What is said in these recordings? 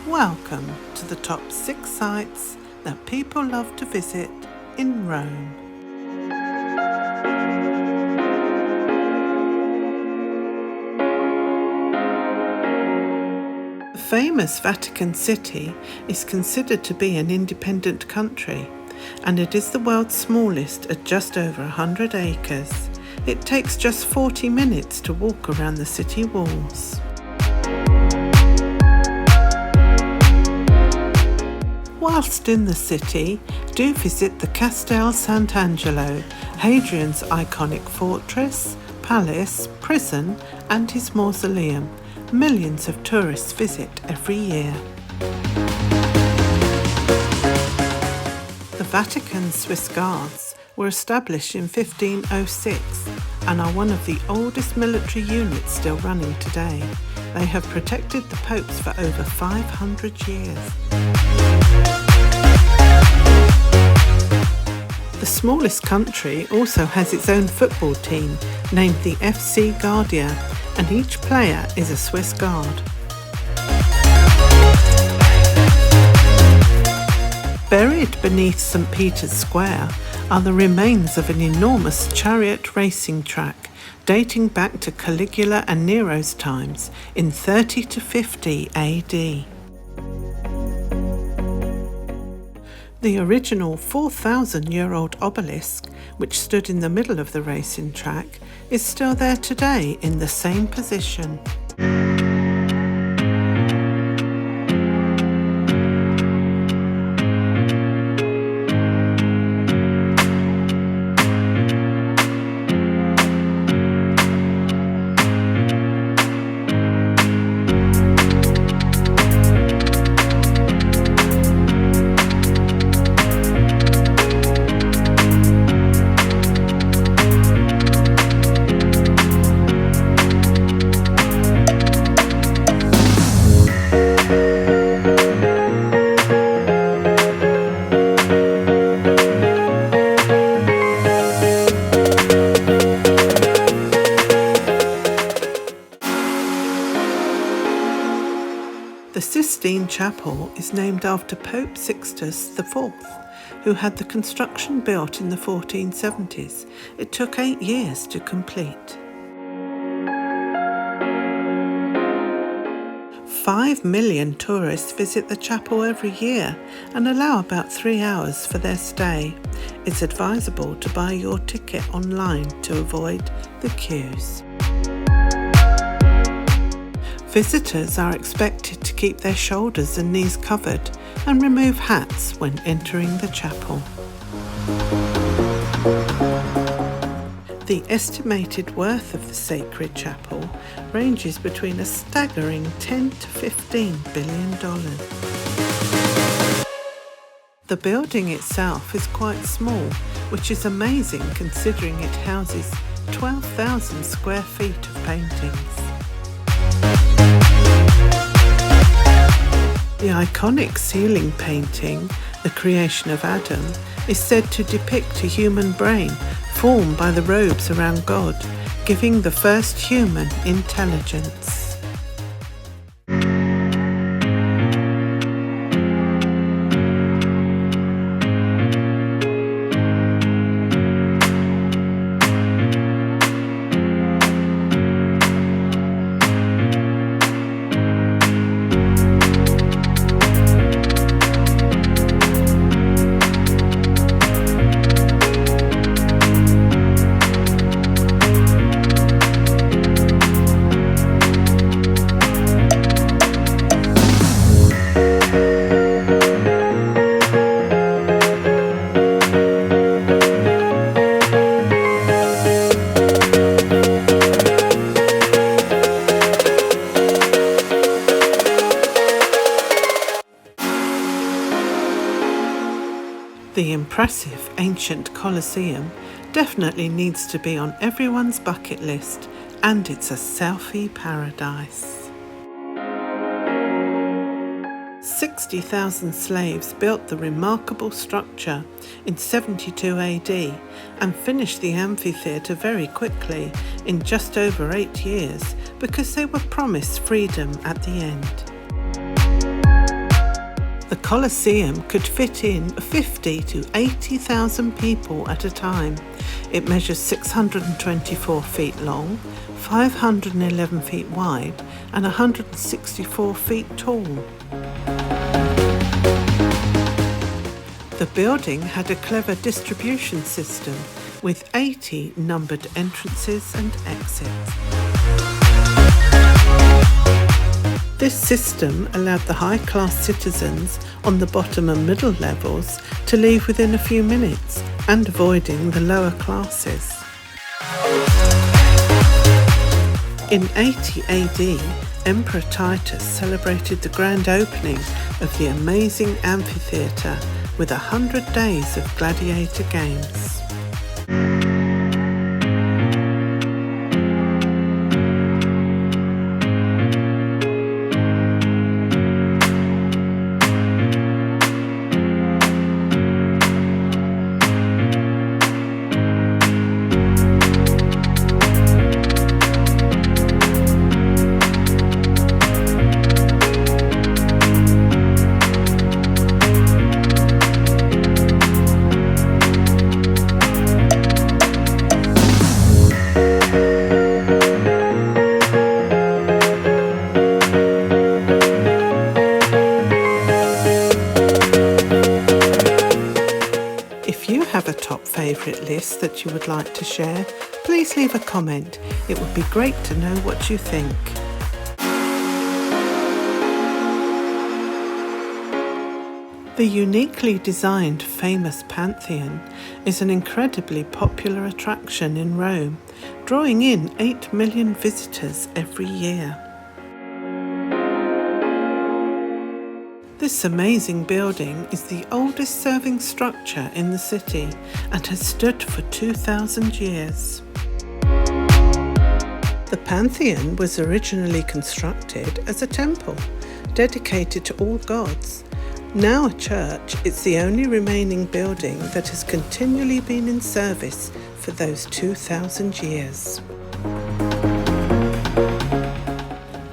Welcome to the top 6 sites that people love to visit in Rome. The famous Vatican City is considered to be an independent country, and it is the world's smallest at just over 100 acres. It takes just 40 minutes to walk around the city walls. Whilst in the city, do visit the Castel Sant'Angelo, Hadrian's iconic fortress, palace, prison, and his mausoleum. Millions of tourists visit every year. The Vatican's Swiss Guards were established in 1506 and are one of the oldest military units still running today. They have protected the popes for over 500 years. The smallest country also has its own football team, named the FC Guardia, and each player is a Swiss Guard. Buried beneath St. Peter's Square are the remains of an enormous chariot racing track dating back to Caligula and Nero's times in 30 to 50 AD. The original 4,000-year-old obelisk, which stood in the middle of the racing track, is still there today in the same position. The Sistine Chapel is named after Pope Sixtus IV, who had the construction built in the 1470s. It took 8 years to complete. 5 million tourists visit the chapel every year and allow about 3 hours for their stay. It's advisable to buy your ticket online to avoid the queues. Visitors are expected to keep their shoulders and knees covered and remove hats when entering the chapel. The estimated worth of the sacred chapel ranges between a staggering $10 to $15 billion. The building itself is quite small, which is amazing considering it houses 12,000 square feet of paintings. The iconic ceiling painting, The Creation of Adam, is said to depict a human brain formed by the robes around God, giving the first human intelligence. The impressive ancient Colosseum definitely needs to be on everyone's bucket list, and it's a selfie paradise. 60,000 slaves built the remarkable structure in 72 AD and finished the amphitheatre very quickly in just over 8 years because they were promised freedom at the end. The Colosseum could fit in 50 to 80,000 people at a time. It measures 624 feet long, 511 feet wide, and 164 feet tall. The building had a clever distribution system with 80 numbered entrances and exits. This system allowed the high-class citizens on the bottom and middle levels to leave within a few minutes and avoiding the lower classes. In 80 AD, Emperor Titus celebrated the grand opening of the amazing amphitheatre with 100 days of gladiator games. Have a top favourite list that you would like to share, please leave a comment. It would be great to know what you think. The uniquely designed famous Pantheon is an incredibly popular attraction in Rome, drawing in 8 million visitors every year. This amazing building is the oldest serving structure in the city and has stood for 2,000 years. The Pantheon was originally constructed as a temple dedicated to all gods. Now a church, it's the only remaining building that has continually been in service for those 2,000 years.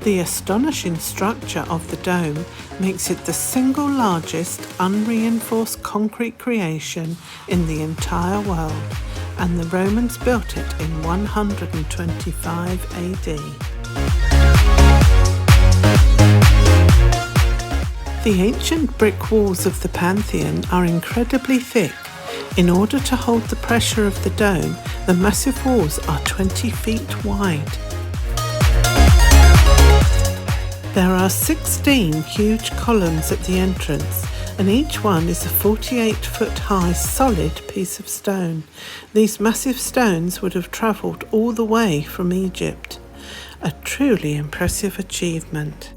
The astonishing structure of the dome makes it the single largest unreinforced concrete creation in the entire world, and the Romans built it in 125 AD. The ancient brick walls of the Pantheon are incredibly thick. In order to hold the pressure of the dome, the massive walls are 20 feet wide. There are 16 huge columns at the entrance, and each one is a 48-foot-high solid piece of stone. These massive stones would have travelled all the way from Egypt. A truly impressive achievement.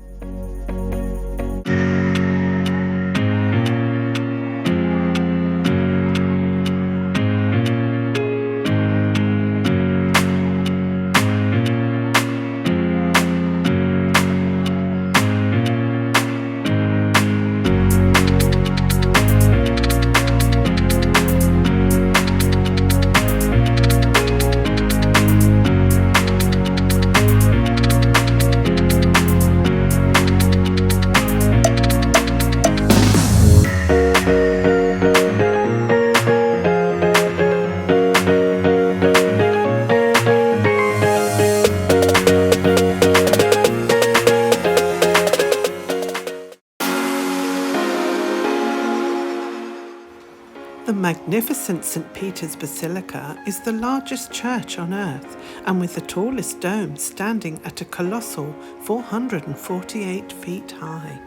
The magnificent St. Peter's Basilica is the largest church on earth, and with the tallest dome standing at a colossal 448 feet high.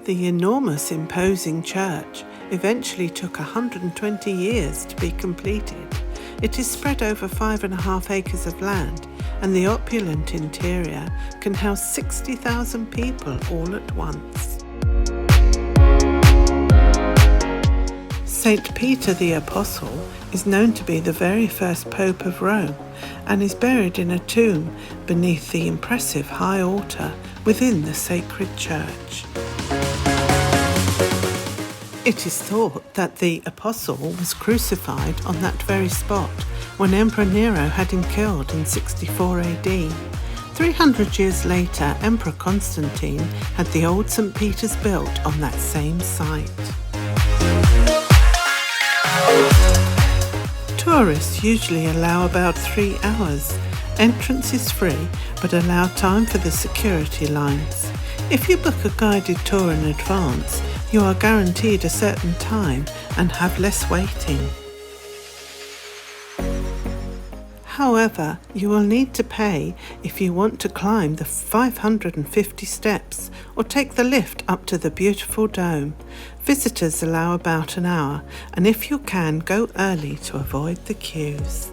The enormous, imposing church eventually took 120 years to be completed. It is spread over 5.5 acres of land, and the opulent interior can house 60,000 people all at once. St. Peter the Apostle is known to be the very first Pope of Rome and is buried in a tomb beneath the impressive high altar within the sacred church. It is thought that the Apostle was crucified on that very spot when Emperor Nero had him killed in 64 AD. 300 years later, Emperor Constantine had the old St. Peter's built on that same site. Tourists usually allow about 3 hours. Entrance is free, but allow time for the security lines. If you book a guided tour in advance, you are guaranteed a certain time and have less waiting. However, you will need to pay if you want to climb the 550 steps or take the lift up to the beautiful dome. Visitors allow about an hour, and if you can, go early to avoid the queues.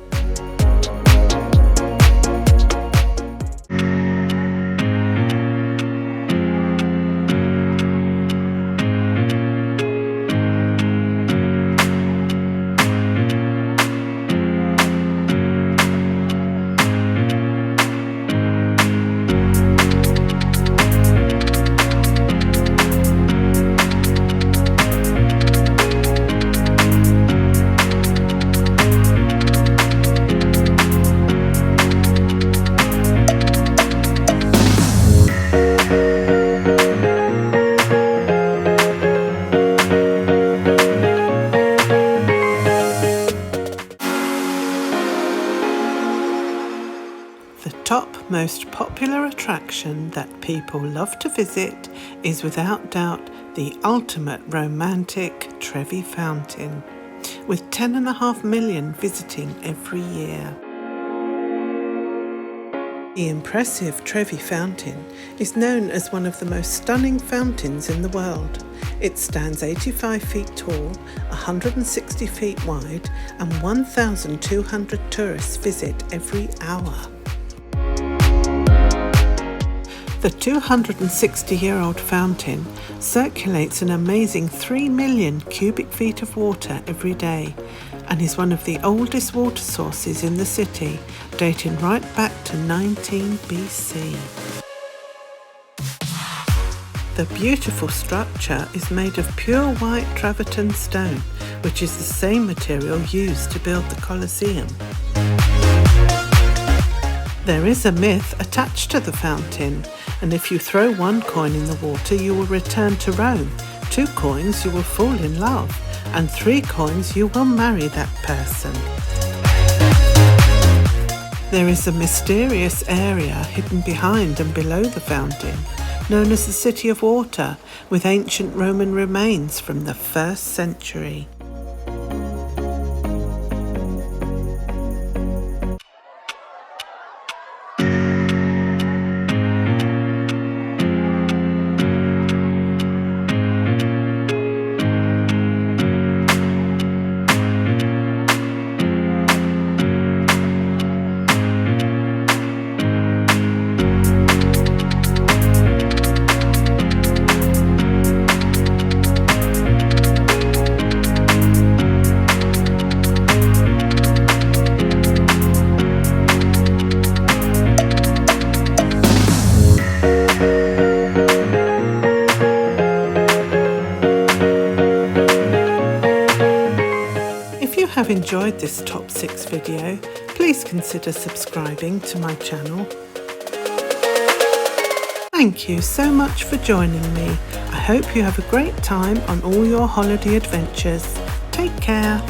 Most popular attraction that people love to visit is without doubt the ultimate romantic Trevi Fountain, with 10.5 million visiting every year. The impressive Trevi Fountain is known as one of the most stunning fountains in the world. It stands 85 feet tall, 160 feet wide, and 1,200 tourists visit every hour. The 260-year-old fountain circulates an amazing 3 million cubic feet of water every day and is one of the oldest water sources in the city, dating right back to 19 BC. The beautiful structure is made of pure white travertine stone, which is the same material used to build the Colosseum. There is a myth attached to the fountain, and if you throw 1 coin in the water, you will return to Rome. 2 coins, you will fall in love, and 3 coins, you will marry that person. There is a mysterious area hidden behind and below the fountain, known as the City of Water, with ancient Roman remains from the 1st century. If you have enjoyed this top 6 video, please consider subscribing to my channel. Thank you so much for joining me. I hope you have a great time on all your holiday adventures. Take care.